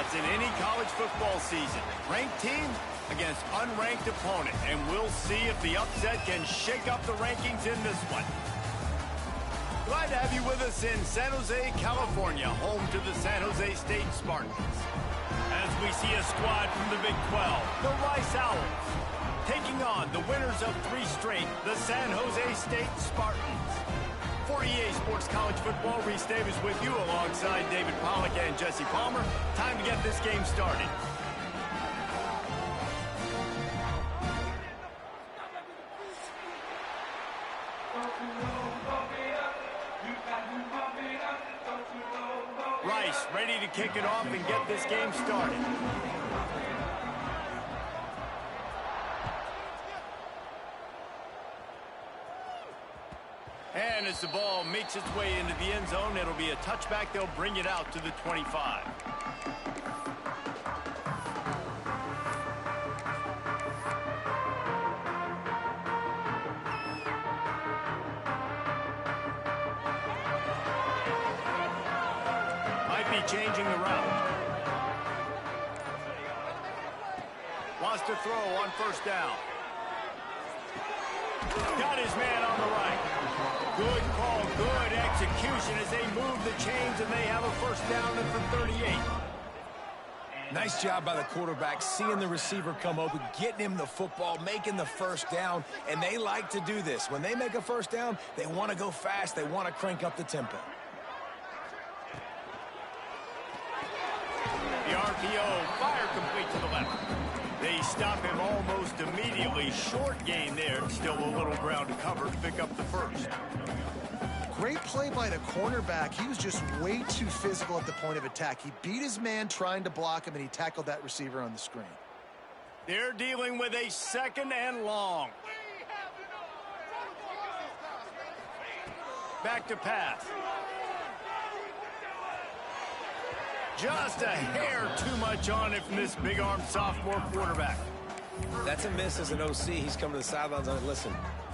as in any college football season. Ranked team against unranked opponent, and we'll see if the upset can shake up the rankings in this one. Glad to have you with us in San Jose, California, home to the San Jose State Spartans. As we see a squad from the Big 12, the Rice Owls, taking on the winners of 3 straight, the San Jose State Spartans. For EA Sports College Football, Reese Davis with you alongside David Pollack and Jesse Palmer. Time to get this game started. Rice ready to kick it off and get this game started. And as the ball makes its way into the end zone, it'll be a touchback. They'll bring it out to the 25. Changing the route. Wants to throw on first down. Got his man on the right. Good call, good execution as they move the chains, and they have a first down and for 38. Nice job by the quarterback, seeing the receiver come open, getting him the football, making the first down, and they like to do this. When they make a first down, they want to go fast. They want to crank up the tempo. The RPO, fire complete to the left. They stop him almost immediately. Short gain there. Still a little ground to cover to pick up the first. Great play by the cornerback. He was just way too physical at the point of attack. He beat his man trying to block him, and he tackled that receiver on the screen. They're dealing with a second and long. Back to pass. Just a hair too much on it from this big-armed sophomore quarterback. That's a miss as an OC. He's coming to the sidelines on it. Listen,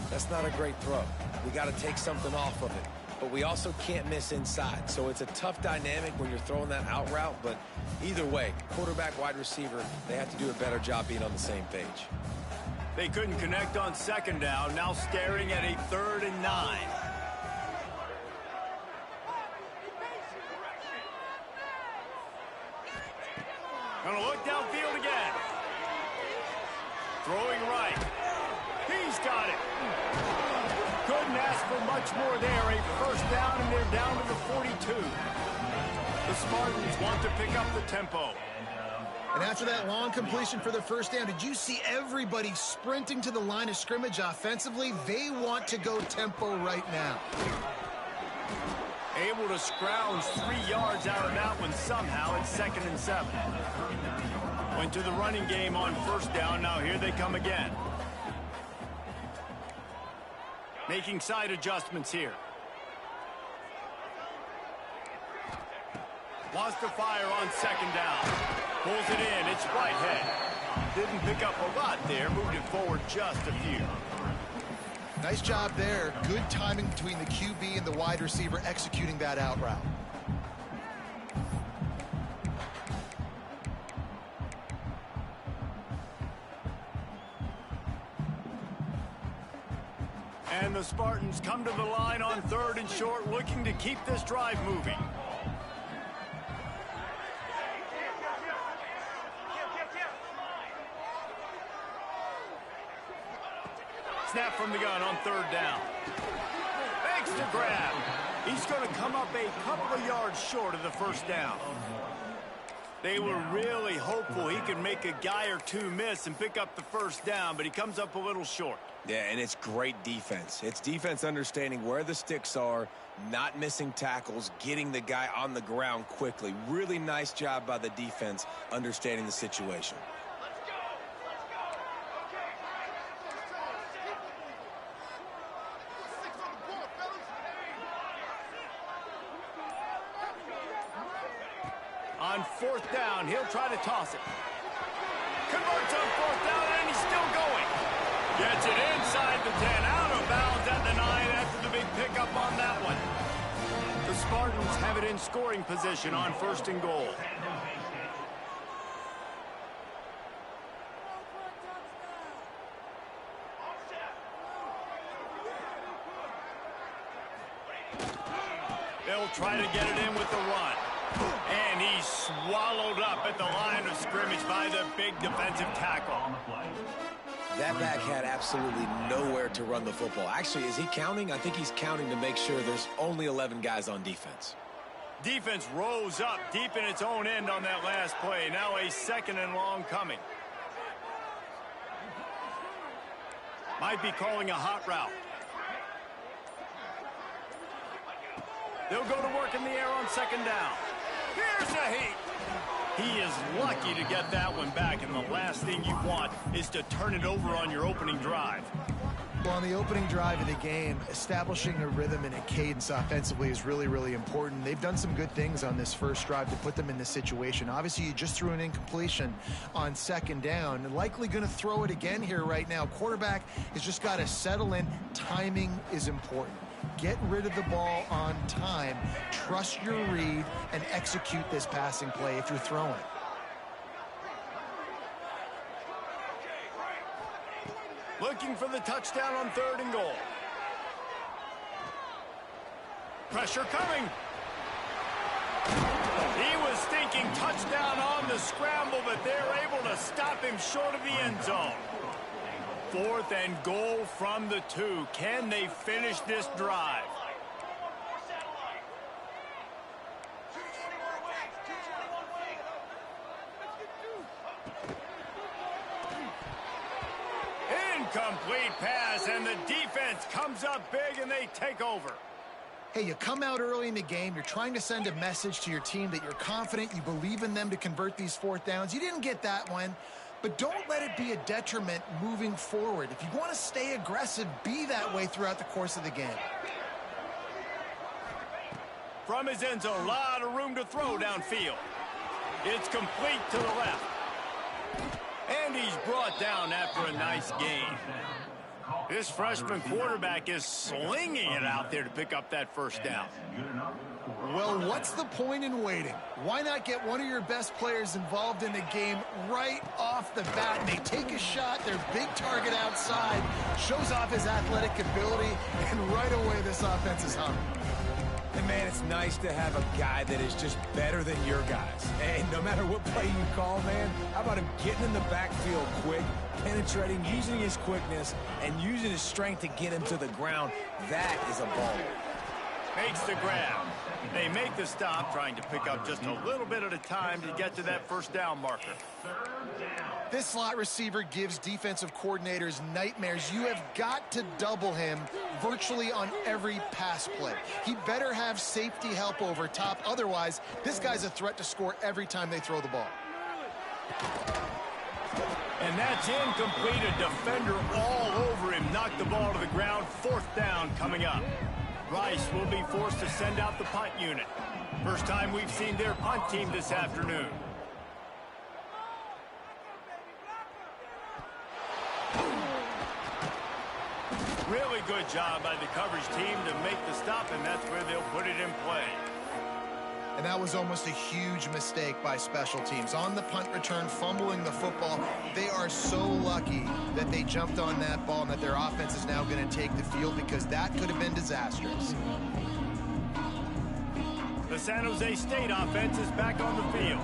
that's not a great throw. We got to take something off of it. But we also can't miss inside. So it's a tough dynamic when you're throwing that out route. But either way, quarterback, wide receiver, they have to do a better job being on the same page. They couldn't connect on second down. Now staring at a 3rd and 9. Gonna look downfield again. Throwing right. He's got it. Couldn't ask for much more there. A first down, and they're down to the 42. The Spartans want to pick up the tempo. And after that long completion for the first down, did you see everybody sprinting to the line of scrimmage offensively? They want to go tempo right now. Able to scrounge 3 yards out of that one somehow. It's 2nd and 7. Went to the running game on first down. Now here they come again. Making side adjustments here. Wants to fire on second down. Pulls it in. It's Whitehead. Didn't pick up a lot there. Moved it forward just a few. Nice job there. Good timing between the QB and the wide receiver executing that out route. And the Spartans come to the line on 3rd and short, looking to keep this drive moving. Snap from the gun on 3rd down. Thanks to grab. He's going to come up a couple of yards short of the first down. They were really hopeful he could make a guy or two miss and pick up the first down, but he comes up a little short. Yeah, and it's great defense. It's defense understanding where the sticks are, not missing tackles, getting the guy on the ground quickly. Really nice job by the defense understanding the situation. On 4th down, he'll try to toss it. Converts on 4th down, and he's still going. Gets it inside the 10, out of bounds at the 9 after the big pickup on that one. The Spartans have it in scoring position on 1st and goal. They'll try to get it in with the run. And he's swallowed up at the line of scrimmage by the big defensive tackle. That back had absolutely nowhere to run the football. Actually, is he counting? I think he's counting to make sure there's only 11 guys on defense. Defense rose up deep in its own end on that last play. Now a 2nd and long coming. Might be calling a hot route. They'll go to work in the air on 2nd down. Here's a heat. He is lucky to get that one back, and the last thing you want is to turn it over on your opening drive. Well, on the opening drive of the game, establishing a rhythm and a cadence offensively is really, really important. They've done some good things on this first drive to put them in this situation. Obviously, you just threw an incompletion on 2nd down, and likely going to throw it again here right now. Quarterback has just got to settle in. Timing is important. Get rid of the ball on time. Trust your read and execute this passing play if you're throwing it. Looking for the touchdown on 3rd and goal. Pressure coming. He was thinking touchdown on the scramble, but they're able to stop him short of the end zone. 4th and goal from the 2. Can they finish this drive? Incomplete pass, and the defense comes up big, and they take over. Hey, you come out early in the game, you're trying to send a message to your team that you're confident, you believe in them to convert these 4th downs. You didn't get that one, but don't let it be a detriment moving forward. If you want to stay aggressive, be that way throughout the course of the game. From his end zone, a lot of room to throw downfield. It's complete to the left. And he's brought down after a nice gain. This freshman quarterback is slinging it out there to pick up that 1st down. Well, what's the point in waiting? Why not get one of your best players involved in the game right off the bat? And they take a shot, their big target outside, shows off his athletic ability, and right away this offense is humming. And, man, it's nice to have a guy that is just better than your guys. And no matter what play you call, man, how about him getting in the backfield quick, penetrating, using his quickness, and using his strength to get him to the ground? That is a ball. Makes the grab. They make the stop, trying to pick up just a little bit at a time to get to that 1st down marker. This slot receiver gives defensive coordinators nightmares. You have got to double him virtually on every pass play. He better have safety help over top. Otherwise, this guy's a threat to score every time they throw the ball. And that's incomplete. A defender all over him. Knocked the ball to the ground. 4th down coming up. Rice will be forced to send out the punt unit. First time we've seen their punt team this afternoon. Really good job by the coverage team to make the stop, and that's where they'll put it in play. And that was almost a huge mistake by special teams. On the punt return, fumbling the football. They are so lucky that they jumped on that ball and that their offense is now going to take the field, because that could have been disastrous. The San Jose State offense is back on the field.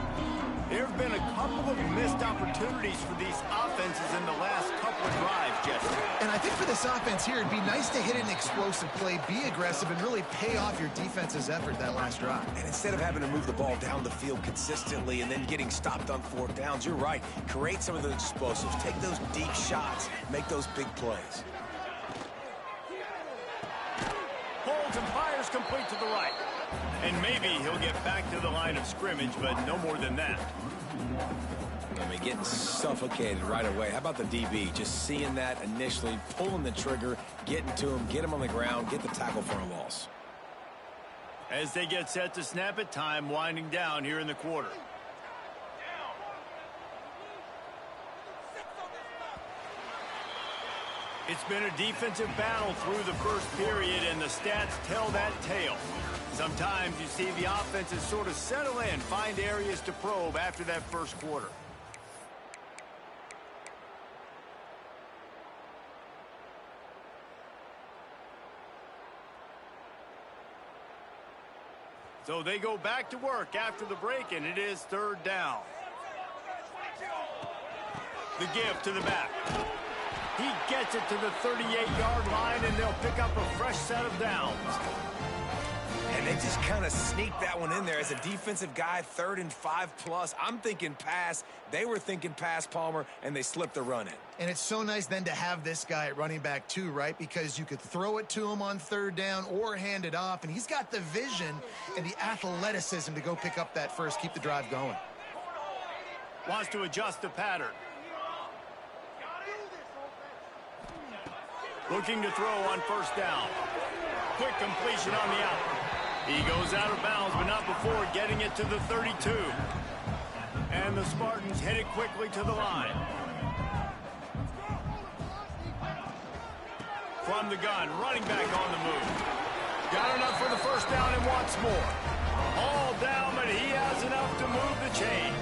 There have been a couple of missed opportunities for these offenses in the last couple of drives, Jesse. And I think for this offense here, it'd be nice to hit an explosive play, be aggressive, and really pay off your defense's effort that last drive. And instead of having to move the ball down the field consistently and then getting stopped on 4th downs, you're right. Create some of those explosives. Take those deep shots. Make those big plays. Holds and fires complete to the right. And maybe he'll get back to the line of scrimmage, but no more than that. I mean, getting suffocated right away. How about the DB? Just seeing that initially, pulling the trigger, getting to him, get him on the ground, get the tackle for a loss. As they get set to snap it, time winding down here in the quarter. It's been a defensive battle through the first period, and the stats tell that tale. Sometimes you see the offenses sort of settle in, find areas to probe after that first quarter. So they go back to work after the break, and it is third down. The give to the back. He gets it to the 38-yard line, and they'll pick up a fresh set of downs. And they just kind of sneaked that one in there. As a defensive guy, 3rd and 5+. I'm thinking pass. They were thinking pass, Palmer, and they slipped the run in. And it's so nice then to have this guy at running back too, right? Because you could throw it to him on 3rd down or hand it off, and he's got the vision and the athleticism to go pick up that first, keep the drive going. Wants to adjust the pattern. Looking to throw on 1st down. Quick completion on the out. He goes out of bounds, but not before getting it to the 32. And the Spartans headed quickly to the line. From the gun, running back on the move. Got enough for the 1st down and wants more. All down, but he has enough to move the chains.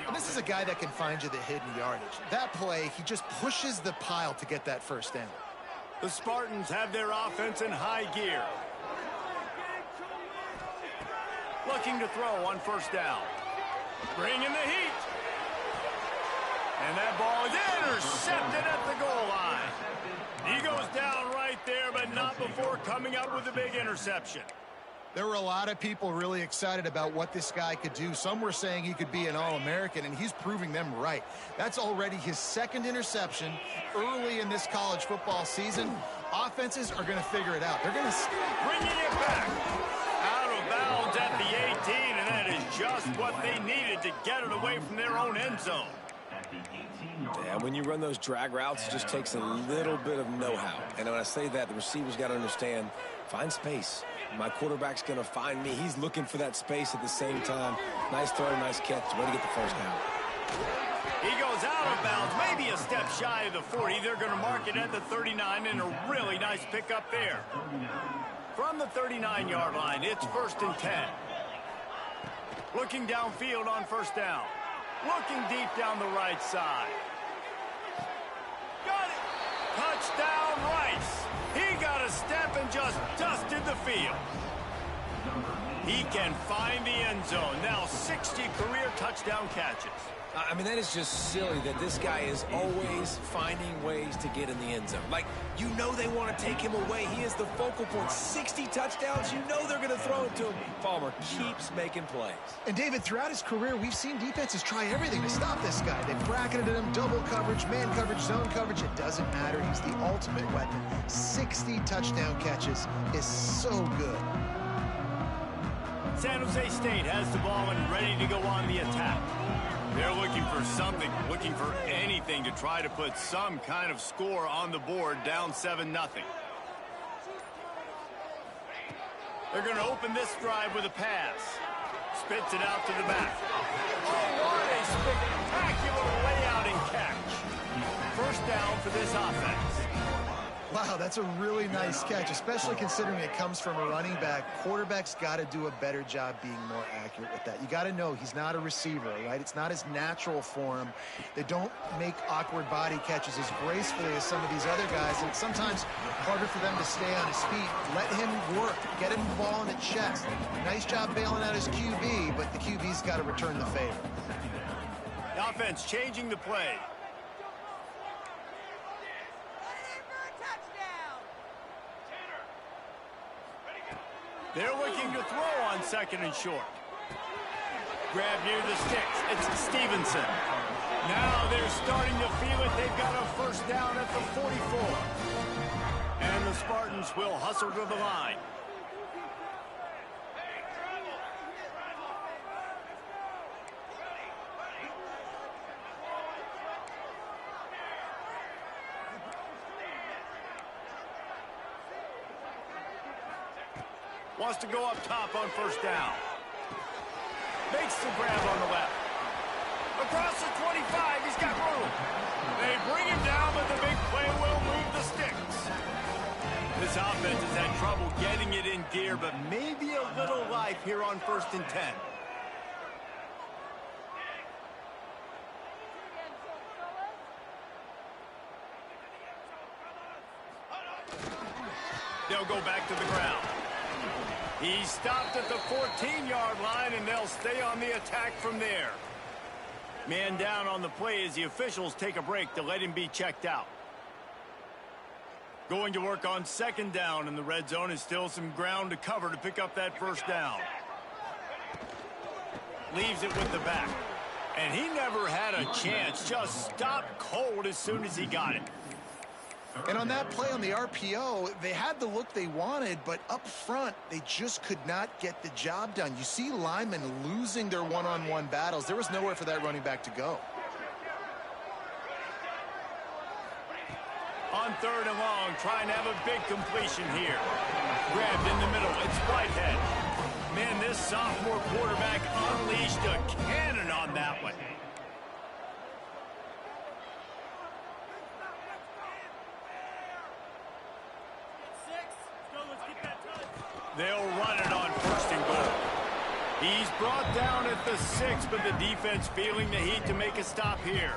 And this is a guy that can find you the hidden yardage. That play, he just pushes the pile to get that 1st down. The Spartans have their offense in high gear. Looking to throw on 1st down. Bringing the heat. And that ball is intercepted at the goal line. He goes down right there, but not before coming up with a big interception. There were a lot of people really excited about what this guy could do. Some were saying he could be an All-American, and he's proving them right. That's already his 2nd interception early in this college football season. Offenses are going to figure it out. They're going to bringing it back. Out of bounds at the 18, and that is just what they needed to get it away from their own end zone. Yeah, when you run those drag routes, it just takes a little bit of know-how. And when I say that, the receivers got to understand, find space. My quarterback's going to find me. He's looking for that space at the same time. Nice throw, nice catch. Way to get the 1st down. He goes out of bounds, maybe a step shy of the 40. They're going to mark it at the 39, and a really nice pickup there. From the 39-yard line, it's 1st and 10. Looking downfield on 1st down. Looking deep down the right side. Got it! Touchdown, Rice! He got a step and just dusted the field. He can find the end zone. Now 60 career touchdown catches. I mean, that is just silly that this guy is always finding ways to get in the end zone. Like, you know they want to take him away. He is the focal point. 60 touchdowns, you know they're going to throw it to him. Palmer keeps making plays. And, David, throughout his career, we've seen defenses try everything to stop this guy. They've bracketed him, double coverage, man coverage, zone coverage. It doesn't matter. He's the ultimate weapon. 60 touchdown catches is so good. San Jose State has the ball and ready to go on the attack. They're looking for something, looking for anything to try to put some kind of score on the board, down 7-0. They're going to open this drive with a pass. Spits it out to the back. Oh, what a spectacular layout and catch. 1st down for this offense. Wow, that's a really nice catch, especially considering it comes from a running back. Quarterback's got to do a better job being more accurate with that. You got to know he's not a receiver, right? It's not as natural for him. They don't make awkward body catches as gracefully as some of these other guys, and it's sometimes harder for them to stay on his feet. Let him work. Get him the ball in the chest. Nice job bailing out his QB, but the QB's got to return the favor. The offense changing the play. They're looking to throw on 2nd and short. Grab near the sticks. It's Stevenson. Now they're starting to feel it. They've got a 1st down at the 44. And the Spartans will hustle to the line. Wants to go up top on 1st down. Makes the grab on the left. Across the 25, he's got room. They bring him down, but the big play will move the sticks. This offense has had trouble getting it in gear, but maybe a little life here on 1st and 10. They'll go back to the ground. He's stopped at the 14-yard line, and they'll stay on the attack from there. Man down on the play as the officials take a break to let him be checked out. Going to work on second down in the red zone, and still some ground to cover to pick up that first down. Leaves it with the back. And he never had a chance. Just stopped cold as soon as he got it. And on that play on the RPO, they had the look they wanted, but up front, they just could not get the job done. You see linemen losing their one-on-one battles. There was nowhere for that running back to go. On third and long, trying to have a big completion here. Grabbed in the middle. It's Whitehead. Man, this sophomore quarterback unleashed a cannon on that one. They'll run it on first and goal. He's brought down at the 6, but the defense feeling the heat to make a stop here.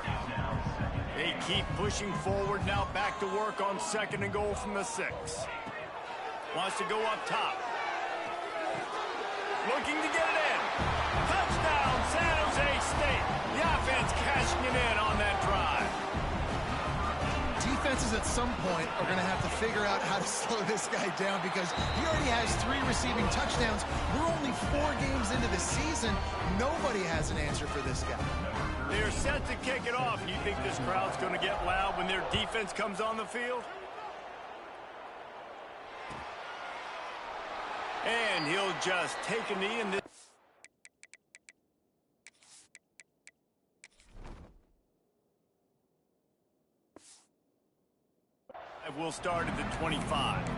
They keep pushing forward, now back to work on second and goal from the 6. Wants to go up top. Looking to get it in. Touchdown, San Jose State. The offense cashing it in on that drive. Defenses at some point are going to have to figure out how to slow this guy down because he already has 3 receiving touchdowns. We're only 4 games into the season. Nobody has an answer for this guy. They're set to kick it off. You think this crowd's going to get loud when their defense comes on the field? And he'll just take a knee in this. We'll start at the 25.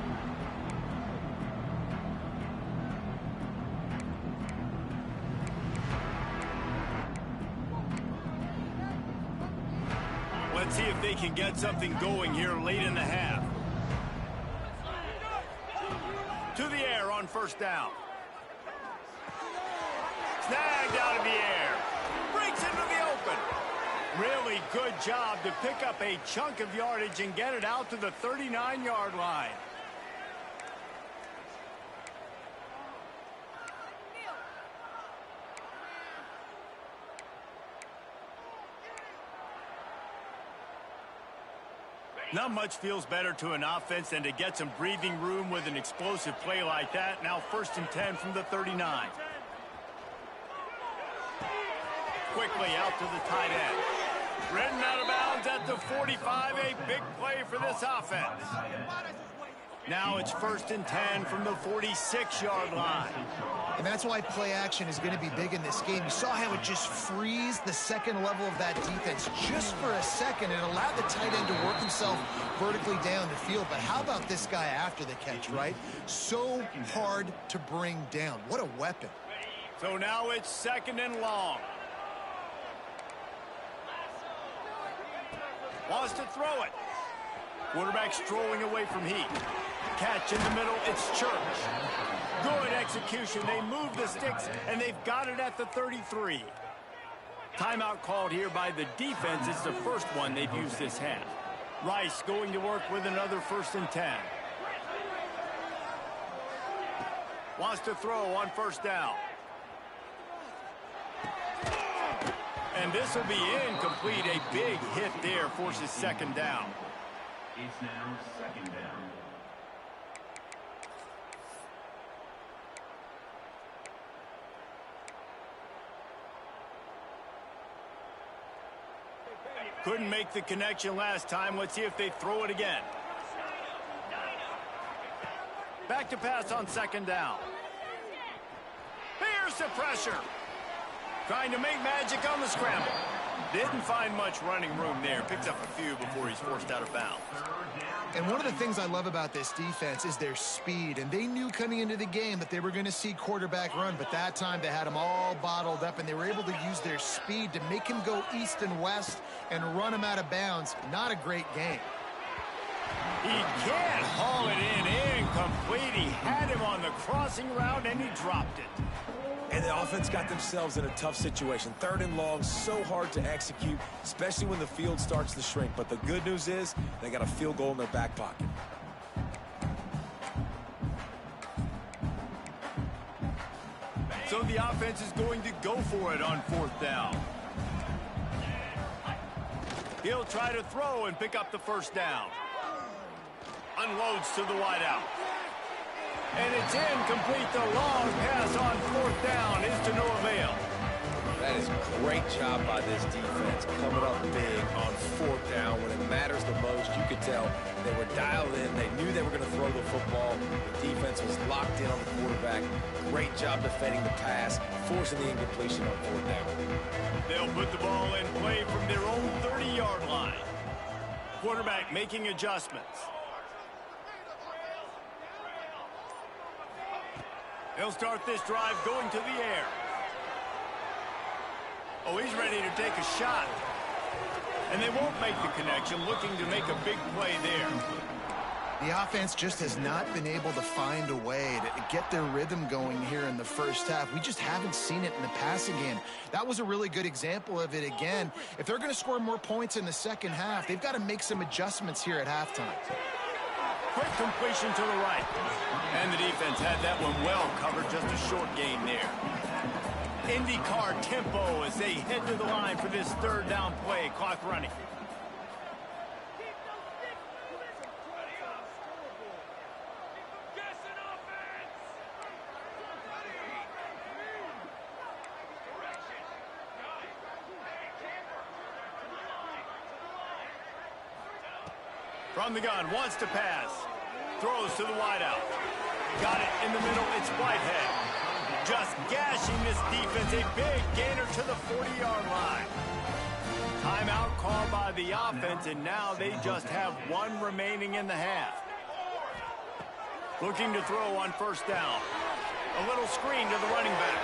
Let's see if they can get something going here late in the half. To the air on first down. Snagged out of the air. Breaks into the open. Really good job to pick up a chunk of yardage and get it out to the 39-yard line. Not much feels better to an offense than to get some breathing room with an explosive play like that. Now first and 10 from the 39. Quickly out to the tight end. Ridden out of bounds at the 45. A big play for this offense. Now it's first and 10 from the 46-yard line. And that's why play action is going to be big in this game. You saw how it just frees the second level of that defense just for a second. It allowed the tight end to work himself vertically down the field. But how about this guy after the catch, right? So hard to bring down. What a weapon. So now it's second and long. Wants to throw it. Quarterback strolling away from heat. Catch in the middle, it's Church. Good execution. They move the sticks, and they've got it at the 33. Timeout called here by the defense. It's the first one they've used this half. Rice going to work with another first and 10. Wants to throw on first down. And this will be incomplete. A big hit there forces second down. It's now second down. Couldn't make the connection last time. Let's see if they throw it again. Back to pass on second down. Here's the pressure. Trying to make magic on the scramble. Didn't find much running room there. Picks up a few before he's forced out of bounds. And one of the things I love about this defense is their speed. And they knew coming into the game that they were going to see quarterback run. But that time they had him all bottled up, and they were able to use their speed to make him go east and west and run him out of bounds. Not a great game. He can't haul it in. Incomplete. He had him on the crossing route, and he dropped it. And the offense got themselves in a tough situation. Third and long, so hard to execute, especially when the field starts to shrink. But the good news is they got a field goal in their back pocket. So the offense is going to go for it on 4th down. He'll try to throw and pick up the 1st down. Unloads to the wideout. And it's incomplete. The long pass on 4th down is to no avail. That is a great job by this defense, coming up big on 4th down when it matters the most. You could tell they were dialed in. They knew they were going to throw the football. The defense was locked in on the quarterback. Great job defending the pass, forcing the incompletion on 4th down. They'll put the ball in play from their own 30-yard line. Quarterback making adjustments. They'll start this drive going to the air. Oh, he's ready to take a shot. And they won't make the connection, looking to make a big play there. The offense just has not been able to find a way to get their rhythm going here in the first half. We just haven't seen it in the passing game. That was a really good example of it again. If they're going to score more points in the second half, they've got to make some adjustments here at halftime. Quick completion to the right. And the defense had that one well covered, just a short gain there. IndyCar tempo as they head to the line for this 3rd down play. Clock running. From the gun, wants to pass. Throws to the wideout. Got it in the middle, it's Whitehead. Just gashing this defense, a big gainer to the 40-yard line. Timeout called by the offense, and now they just have one remaining in the half. Looking to throw on 1st down. A little screen to the running back.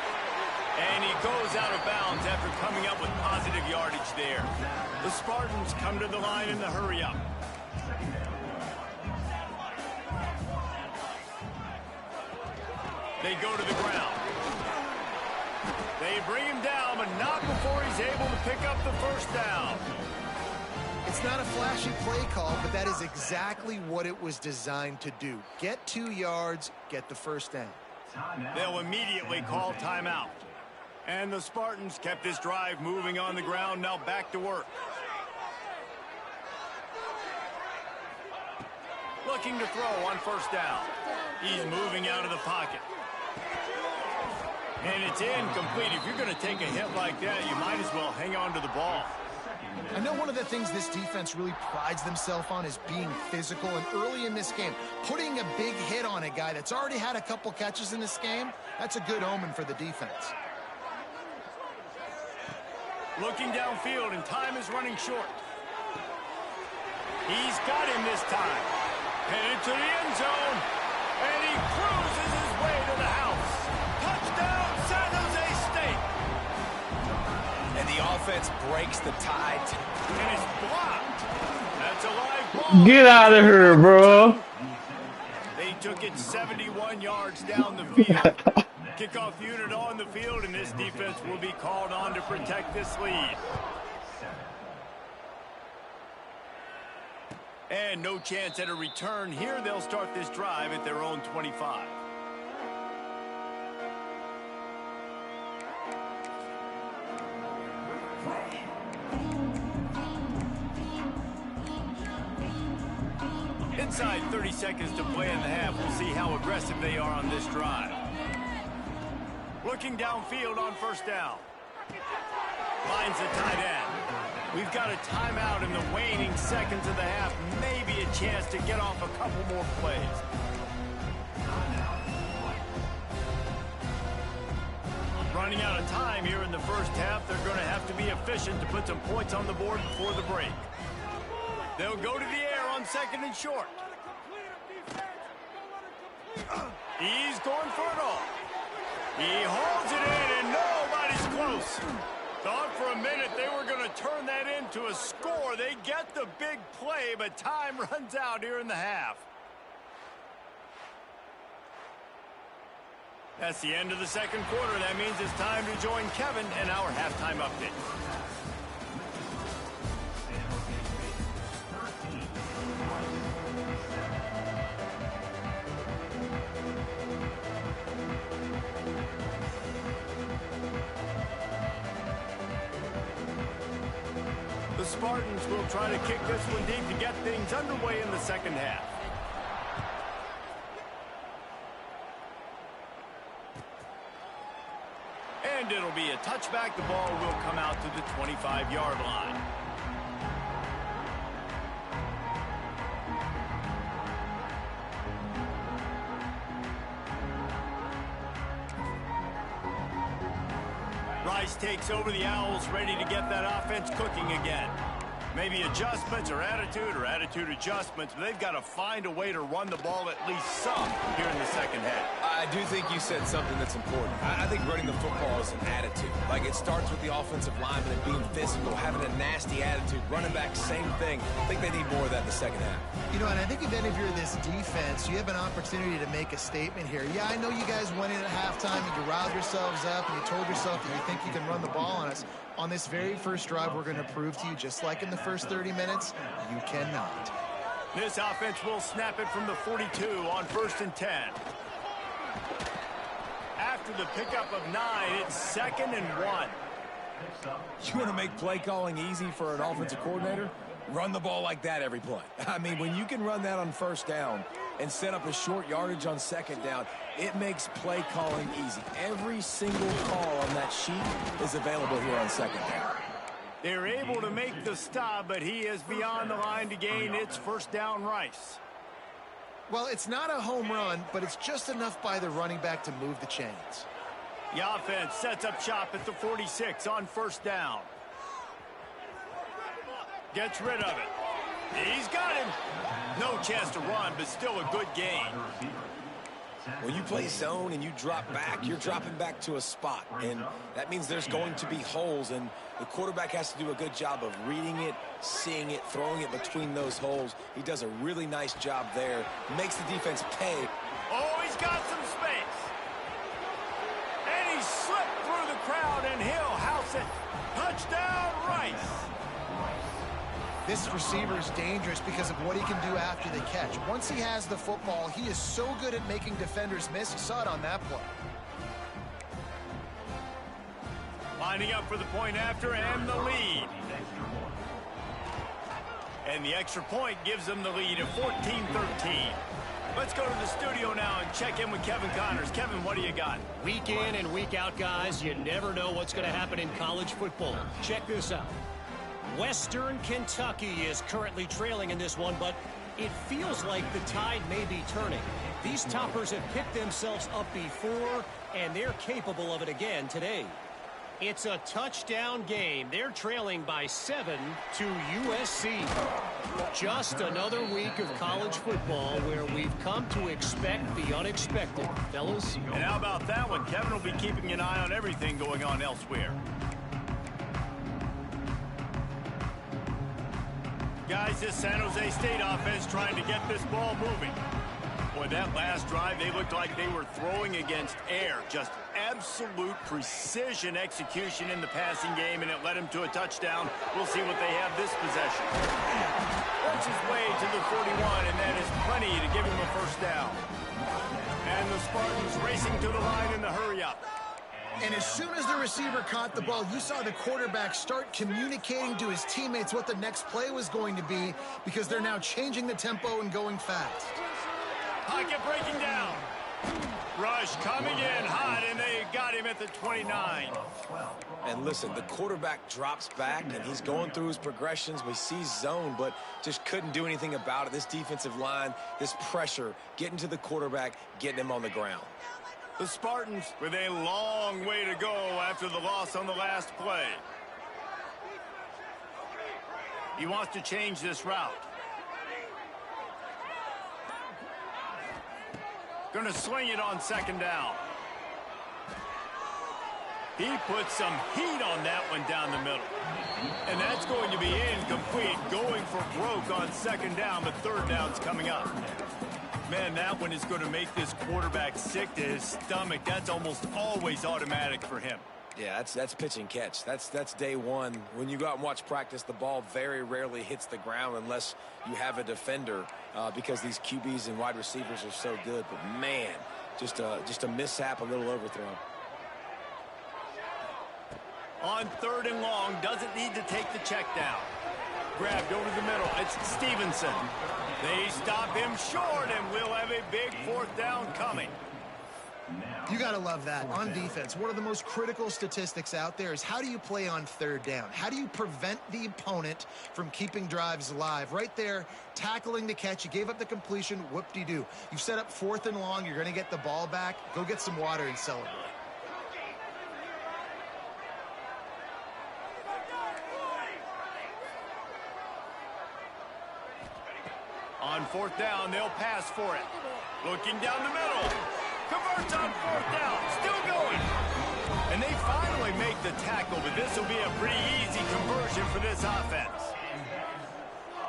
And he goes out of bounds after coming up with positive yardage there. The Spartans come to the line in the hurry-up. They go to the ground. They bring him down, but not before he's able to pick up the 1st down. It's not a flashy play call, but that is exactly what it was designed to do. Get 2 yards, get the 1st down. They'll immediately call timeout. And the Spartans kept this drive moving on the ground, now back to work. Looking to throw on 1st down. He's moving out of the pocket. And it's incomplete. If you're going to take a hit like that, you might as well hang on to the ball. I know one of the things this defense really prides themselves on is being physical. And early in this game, putting a big hit on a guy that's already had a couple catches in this game, that's a good omen for the defense. Looking downfield, and time is running short. He's got him this time. Headed to the end zone. And he cruises his way to the house. Touchdown, San Jose State. And the offense breaks the tide. And it's blocked. That's a live ball. Get out of here, bro. They took it 71 yards down the field. Kickoff unit on the field, and this defense will be called on to protect this lead. And no chance at a return here. They'll start this drive at their own 25. Inside 30 seconds to play in the half. We'll see how aggressive they are on this drive. Looking downfield on 1st down. Finds the tight end. We've got a timeout in the waning seconds of the half. Maybe a chance to get off a couple more plays. Running out of time here in the first half. They're going to have to be efficient to put some points on the board before the break. They'll go to the air on 2nd and short. He's going for it all. He hauls it in, and nobody's close. Thought for a minute they were going to turn that into a score. They get the big play, but time runs out here in the half. That's the end of the second quarter. That means it's time to join Kevin and our halftime update. Spartans will try to kick this one deep to get things underway in the second half. And it'll be a touchback. The ball will come out to the 25-yard line. Rice takes over. The Owls ready to get that offense cooking again. Maybe adjustments or attitude adjustments, but they've got to find a way to run the ball at least some here in the second half. I do think you said something that's important. I think running the football is an attitude. Like, it starts with the offensive lineman and being physical, having a nasty attitude. Running back, same thing. I think they need more of that in the second half. You know, and I think if any of you are this defense, you have an opportunity to make a statement here. Yeah, I know you guys went in at halftime and you riled yourselves up and you told yourself that you think you can run the ball on us. On this very first drive, we're going to prove to you, just like in the first 30 minutes, you cannot. This offense will snap it from the 42 on 1st and 10. After the pickup of 9, it's 2nd and 1. You want to make play calling easy for an offensive coordinator? Run the ball like that every play. I mean, when you can run that on 1st down and set up a short yardage on 2nd down, it makes play calling easy. Every single call on that sheet is available here on 2nd down. They're able to make the stop, but he is beyond the line to gain. It's 1st down Rice. Well, it's not a home run, but it's just enough by the running back to move the chains. The offense sets up shop at the 46 on 1st down. Gets rid of it. He's got him. No chance to run, but still a good gain. When you play zone and you drop back, you're dropping back to a spot, and that means there's going to be holes, and the quarterback has to do a good job of reading it, seeing it, throwing it between those holes. He does a really nice job there. Makes the defense pay. Oh, he's got some space. And he slipped through the crowd, and he'll house it. Touchdown, Rice. This receiver is dangerous because of what he can do after the catch. Once he has the football, he is so good at making defenders miss. You saw it on that play. Lining up for the point after and the lead. And the extra point gives them the lead at 14-13. Let's go to the studio now and check in with Kevin Connors. Kevin, what do you got? Week in and week out, guys, you never know what's going to happen in college football. Check this out. Western Kentucky is currently trailing in this one, but it feels like the tide may be turning. These toppers have picked themselves up before, and they're capable of it again today. It's a touchdown game. They're trailing by 7 to USC. Just another week of college football where we've come to expect the unexpected, fellas. And how about that one? Kevin will be keeping an eye on everything going on elsewhere. Guys, this San Jose State offense trying to get this ball moving. Boy, that last drive, they looked like they were throwing against air. Just absolute precision execution in the passing game, and it led them to a touchdown. We'll see what they have this possession. Works his way to the 41, and that is plenty to give him a 1st down. And the Spartans racing to the line in the hurry-up. And as soon as the receiver caught the ball, you saw the quarterback start communicating to his teammates what the next play was going to be, because they're now changing the tempo and going fast. Pocket breaking down. Rush coming in hot, and they got him at the 29. And listen, the quarterback drops back, and he's going through his progressions. We see zone, but just couldn't do anything about it. This defensive line, this pressure, getting to the quarterback, getting him on the ground. The Spartans with a long way to go after the loss on the last play. He wants to change this route. Going to sling it on 2nd down. He put some heat on that one down the middle. And that's going to be incomplete, going for broke on 2nd down, but 3rd down's coming up. Man, that one is going to make this quarterback sick to his stomach. That's almost always automatic for him. Yeah, that's pitch and catch. That's day one. When you go out and watch practice, the ball very rarely hits the ground unless you have a defender, because these QBs and wide receivers are so good. But man, just a mishap, a little overthrow. On 3rd and long, doesn't need to take the check down. Grabbed over the middle. It's Stevenson. They stop him short, and we'll have a big 4th down coming. You got to love that. On defense, one of the most critical statistics out there is how do you play on 3rd down? How do you prevent the opponent from keeping drives alive? Right there, tackling the catch. You gave up the completion. Whoop-de-doo. You've set up 4th and long. You're going to get the ball back. Go get some water and celebrate. On 4th down, they'll pass for it. Looking down the middle. Converts on 4th down. Still going. And they finally make the tackle, but this will be a pretty easy conversion for this offense.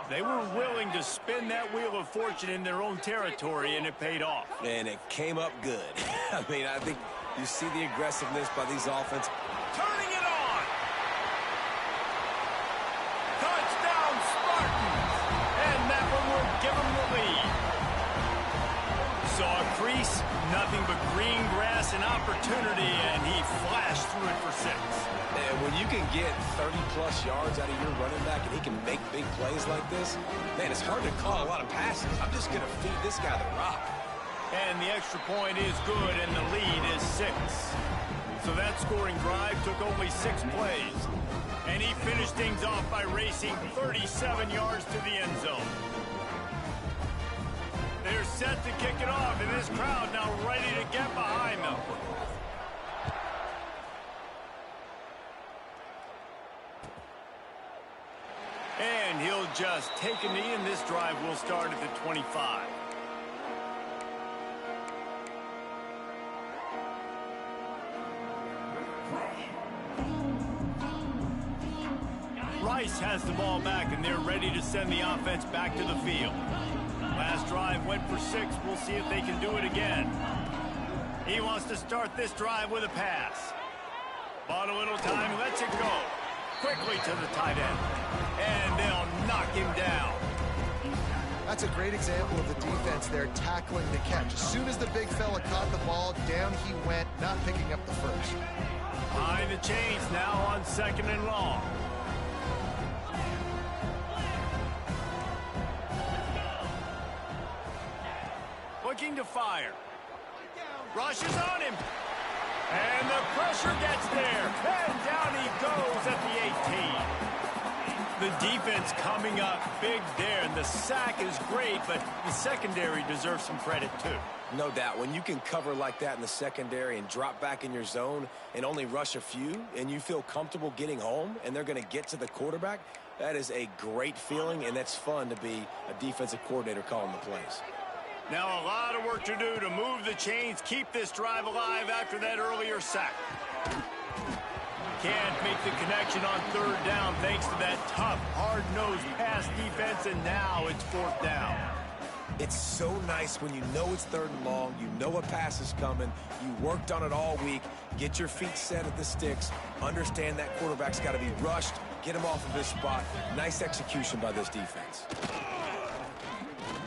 They were willing to spin that wheel of fortune in their own territory, and it paid off. And it came up good. I mean, I think you see the aggressiveness by these offense. Turning it on. Touchdown, Spartans. And that one will give them the lead. Saw a crease, nothing but green grass and opportunity, and he flashed through it for 6. And when you can get 30-plus yards out of your running back and he can make big plays like this, man, it's hard to call a lot of passes. I'm just going to feed this guy the rock. And the extra point is good, and the lead is 6. So that scoring drive took only 6 plays. And he finished things off by racing 37 yards to the end zone. They're set to kick it off, and this crowd now ready to get behind them. And he'll just take a knee, and this drive will start at the 25. Rice has the ball back, and they're ready to send the offense back to the field. Last drive went for 6. We'll see if they can do it again. He wants to start this drive with a pass. Bought a little time, lets it go. Quickly to the tight end. And they'll knock him down. That's a great example of the defense there tackling the catch. As soon as the big fella caught the ball, down he went, not picking up the first. Behind the chains now on 2nd and long. Looking to fire. Rushes on him. And the pressure gets there. And down he goes at the 18. The defense coming up big there. And the sack is great, but the secondary deserves some credit too. No doubt. When you can cover like that in the secondary and drop back in your zone and only rush a few, and you feel comfortable getting home, and they're going to get to the quarterback, that is a great feeling, and that's fun to be a defensive coordinator calling the plays. Now a lot of work to do to move the chains, keep this drive alive after that earlier sack. Can't make the connection on 3rd down thanks to that tough, hard-nosed pass defense, and now it's 4th down. It's so nice when you know it's 3rd and long, you know a pass is coming, you worked on it all week, get your feet set at the sticks, understand that quarterback's got to be rushed, get him off of his spot. Nice execution by this defense.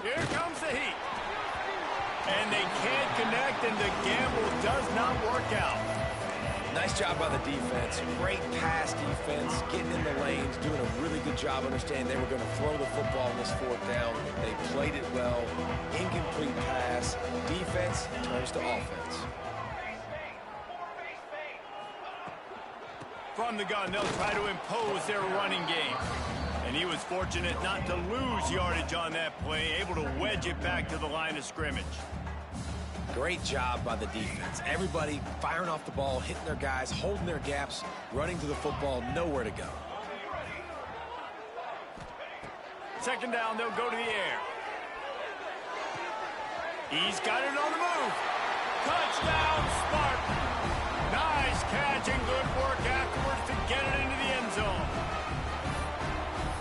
Here comes the heat. And they can't connect, and the gamble does not work out. Nice job by the defense. Great pass defense, getting in the lanes, doing a really good job understanding they were going to throw the football in this 4th down. They played it well. Incomplete pass. Defense turns to offense. From the gun, they'll try to impose their running game. And he was fortunate not to lose yardage on that play, able to wedge it back to the line of scrimmage. Great job by the defense. Everybody firing off the ball, hitting their guys, holding their gaps, running to the football, nowhere to go. 2nd down, they'll go to the air. He's got it on the move. Touchdown, Spartan. Nice catch and good work afterwards to get it into the end zone.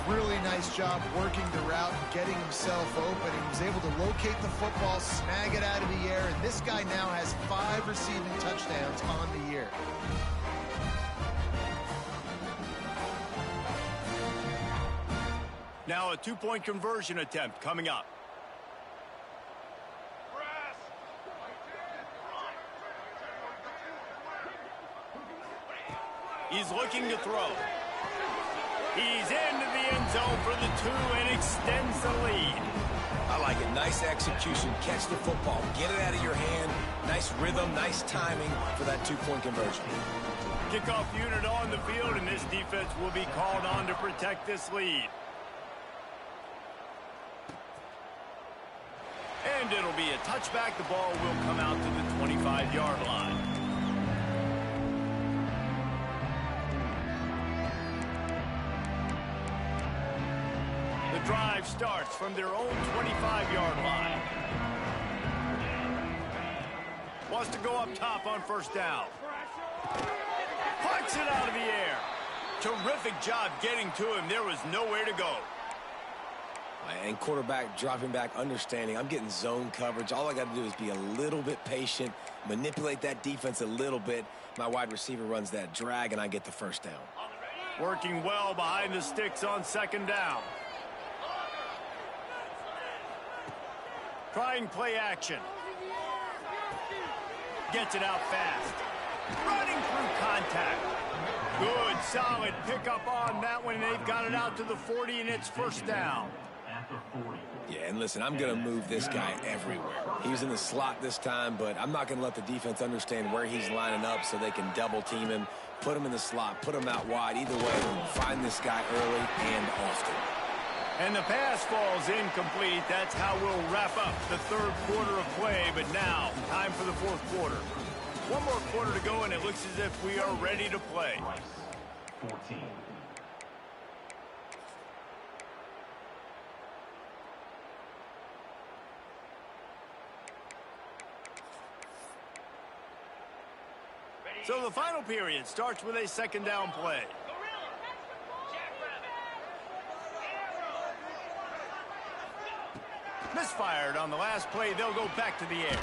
Really nice job working the route, getting himself open. He was able to locate the football, snag it out of the air, and this guy now has 5 receiving touchdowns on the year. Now a 2-point conversion attempt coming up. He's looking to throw. He's into the end zone for the 2 and extends the lead. I like it. Nice execution. Catch the football. Get it out of your hand. Nice rhythm, nice timing for that 2-point conversion. Kickoff unit on the field, and this defense will be called on to protect this lead. And it'll be a touchback. The ball will come out to the 25-yard line. The drive starts from their own 25-yard line. Wants to go up top on first down. Pucks it out of the air. Terrific job getting to him. There was nowhere to go. And quarterback dropping back, understanding I'm getting zone coverage. All I got to do is be a little bit patient, manipulate that defense a little bit. My wide receiver runs that drag, and I get the first down. Working well behind the sticks on second down. Trying play action. Gets it out fast. Running through contact. Good, solid pickup on that one. They've got it out to the 40, and it's first down. Yeah, and listen, I'm going to move this guy everywhere. He was in the slot this time, but I'm not going to let the defense understand where he's lining up so they can double-team him, put him in the slot, put him out wide. Either way, find this guy early and often. And the pass falls incomplete. That's how we'll wrap up the third quarter of play. But now, time for the fourth quarter. One more quarter to go, and it looks as if we are ready to play. 14. So the final period starts with a second down play. Misfired on the last play. They'll go back to the air.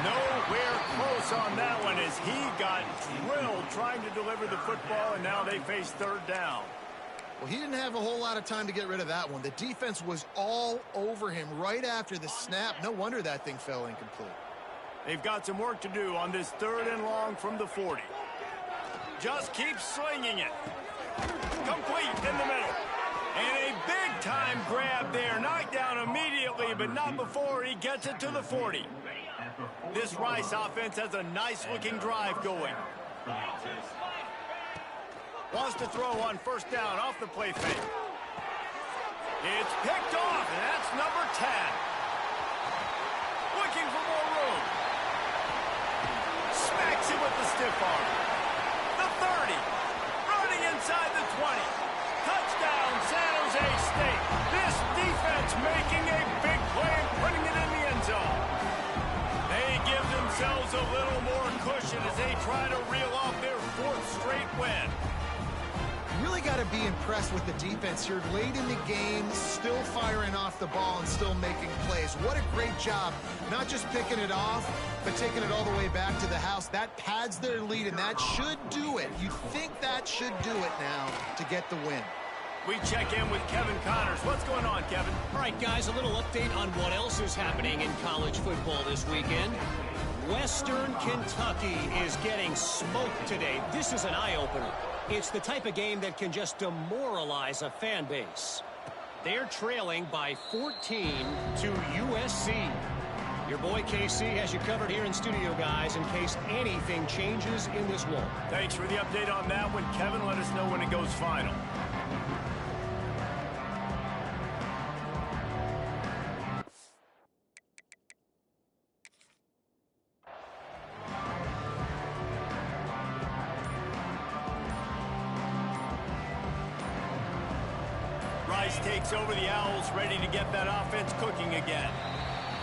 Nowhere close on that one as he got drilled trying to deliver the football, and now they face third down. Well, he didn't have a whole lot of time to get rid of that one. The defense was all over him right after the snap. No wonder that thing fell incomplete. They've got some work to do on this third and long from the 40. Just keep slinging it. Complete in the middle. And a big-time grab there. Knocked down immediately, but not before he gets it to the 40. This Rice offense has a nice-looking drive going. Wants to throw on first down off the play fake. It's picked off, and that's number 10. Looking for more room. Smacks him with the stiff arm. The 30. Running inside the 20. Touchdown, San Jose State. This defense making a big play and putting it in the end zone. They give themselves a little more cushion as they try to reel off their fourth straight win. Really got to be impressed with the defense here. Late in the game, still firing off the ball and still making plays. What a great job. Not just picking it off, but taking it all the way back to the house. That pads their lead, and that should do it. You'd think that should do it now to get the win. We check in with Kevin Connors. What's going on, Kevin? All right, guys, a little update on what else is happening in college football this weekend. Western Kentucky is getting smoked today. This is an eye-opener. It's the type of game that can just demoralize a fan base. They're trailing by 14 to USC. Your boy KC has you covered here in studio, guys, in case anything changes in this one. Thanks for the update on that one, Kevin. Let us know when it goes final. Rice takes over the Owls, ready to get that offense cooking again.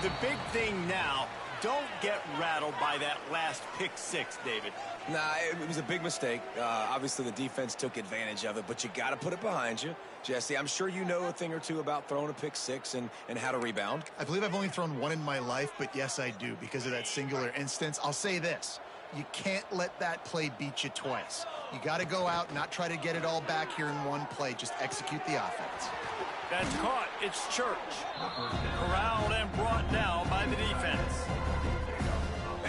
The big thing now, don't get rattled by that last pick six, David. Nah, it was a big mistake. Obviously, the defense took advantage of it, but you got to put it behind you. Jesse, I'm sure you know a thing or two about throwing a pick six and how to rebound. I believe I've only thrown one in my life, but yes, I do because of that singular instance. I'll say this. You can't let that play beat you twice. You got to go out, not try to get it all back here in one play. Just execute the offense. That's caught. It's Church. Corralled and brought down by the defense.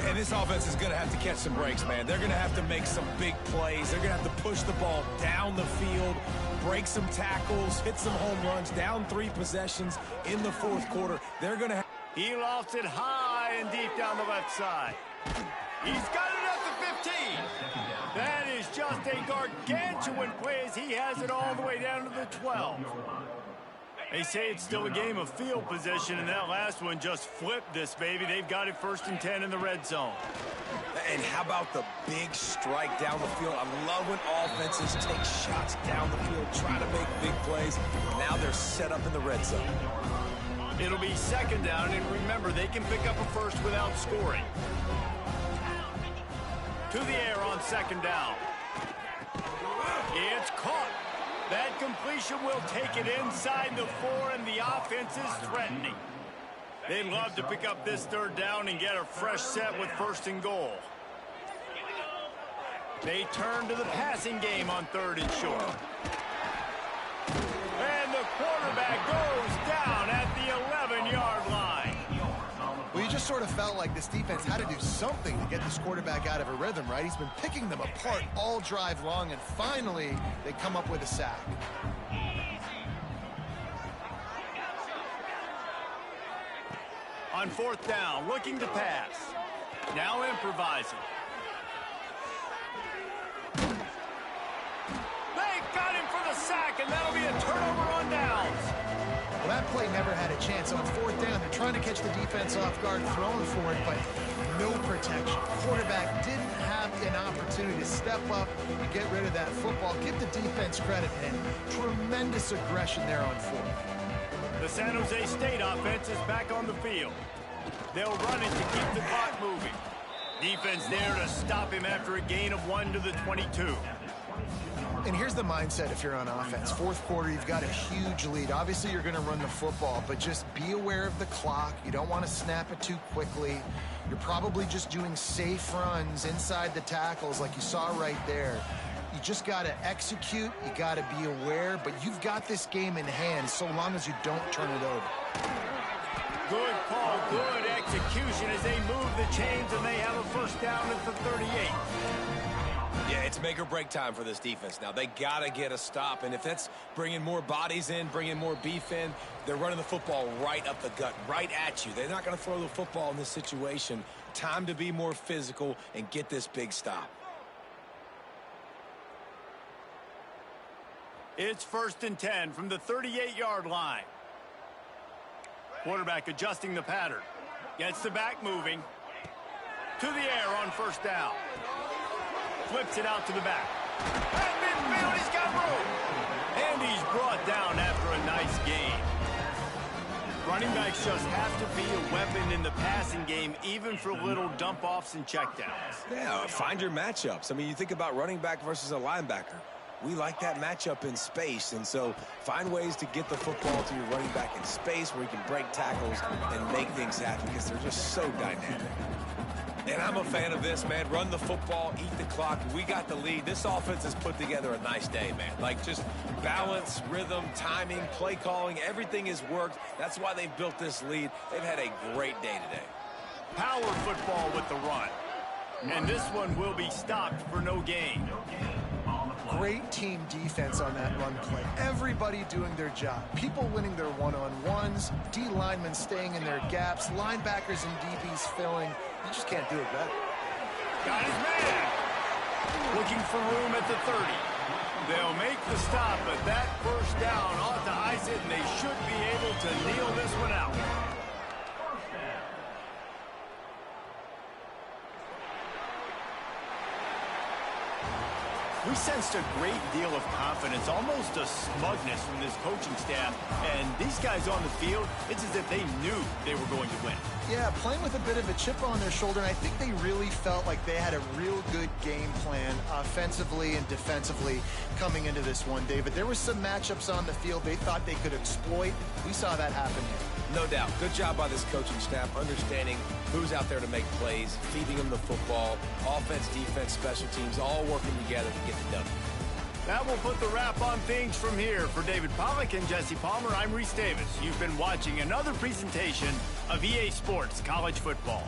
And this offense is going to have to catch some breaks, man. They're going to have to make some big plays. They're going to have to push the ball down the field, break some tackles, hit some home runs, down 3 possessions in the fourth quarter. They're going to have... He lofts it high and deep down the left side. He's got it at the 15. That is just a gargantuan play as he has it all the way down to the 12. They say it's still a game of field position, and that last one just flipped this baby. They've got it 1st and 10 in the red zone. And how about the big strike down the field? I love when offenses take shots down the field, try to make big plays. Now they're set up in the red zone. It'll be 2nd down, and remember, they can pick up a first without scoring. To the air on 2nd down. It's caught. That completion will take it inside the 4, and the offense is threatening. They'd love to pick up this 3rd down and get a fresh set with 1st and goal. They turn to the passing game on 3rd and short. And the quarterback goes down at the 11-yard line. Well, you just sort of felt like this defense had to do something to get this quarterback out of a rhythm, right? He's been picking them apart all drive long, and finally they come up with a sack. On 4th down, looking to pass. Now improvising. They got him for the sack, and that'll be a turnover on downs. Well, that play never had a chance. On 4th down, they're trying to catch the defense off guard, throwing for it, but no protection. Quarterback didn't have an opportunity to step up and get rid of that football. Give the defense credit, man. Tremendous aggression there on 4th. The San Jose State offense is back on the field. They'll run it to keep the clock moving. Defense there to stop him after a gain of 1 to the 22. And here's the mindset if you're on offense. 4th quarter, you've got a huge lead. Obviously, you're going to run the football, but just be aware of the clock. You don't want to snap it too quickly. You're probably just doing safe runs inside the tackles like you saw right there. You just got to execute. You got to be aware, but you've got this game in hand so long as you don't turn it over. Good call, good execution as they move the chains, and they have a 1st down at the 38. Yeah, it's make or break time for this defense now. They got to get a stop, and if that's bringing more bodies in, bringing more beef in, they're running the football right up the gut, right at you. They're not going to throw the football in this situation. Time to be more physical and get this big stop. It's 1st and 10 from the 38-yard line. Quarterback adjusting the pattern. Gets the back moving. To the air on 1st down. Flips it out to the back. At midfield, he's got room. And he's brought down after a nice gain. Running backs just have to be a weapon in the passing game, even for little dump-offs and checkdowns. Yeah, find your matchups. I mean, you think about running back versus a linebacker. We like that matchup in space, and so find ways to get the football to your running back in space where you can break tackles and make things happen because they're just so dynamic. And I'm a fan of this, man. Run the football, eat the clock. We got the lead. This offense has put together a nice day, man. Like, just balance, rhythm, timing, play calling, everything has worked. That's why they've built this lead. They've had a great day today. Power football with the run. And this one will be stopped for no gain. Great team defense on that run play. Everybody doing their job. People winning their one-on-ones, D linemen staying in their gaps, linebackers and DBs filling. You just can't do it better. Got his man. Looking for room at the 30. They'll make the stop, but that 1st down ought to ice it, and they should be able to kneel this one out. We sensed a great deal of confidence, almost a smugness from this coaching staff. And these guys on the field, it's as if they knew they were going to win. Yeah, playing with a bit of a chip on their shoulder, and I think they really felt like they had a real good game plan offensively and defensively coming into this one, David. There were some matchups on the field they thought they could exploit. We saw that happen here. No doubt. Good job by this coaching staff, understanding who's out there to make plays, feeding them the football, offense, defense, special teams, all working together to get the W. That will put the wrap on things from here. For David Pollack and Jesse Palmer, I'm Reese Davis. You've been watching another presentation of EA Sports College Football.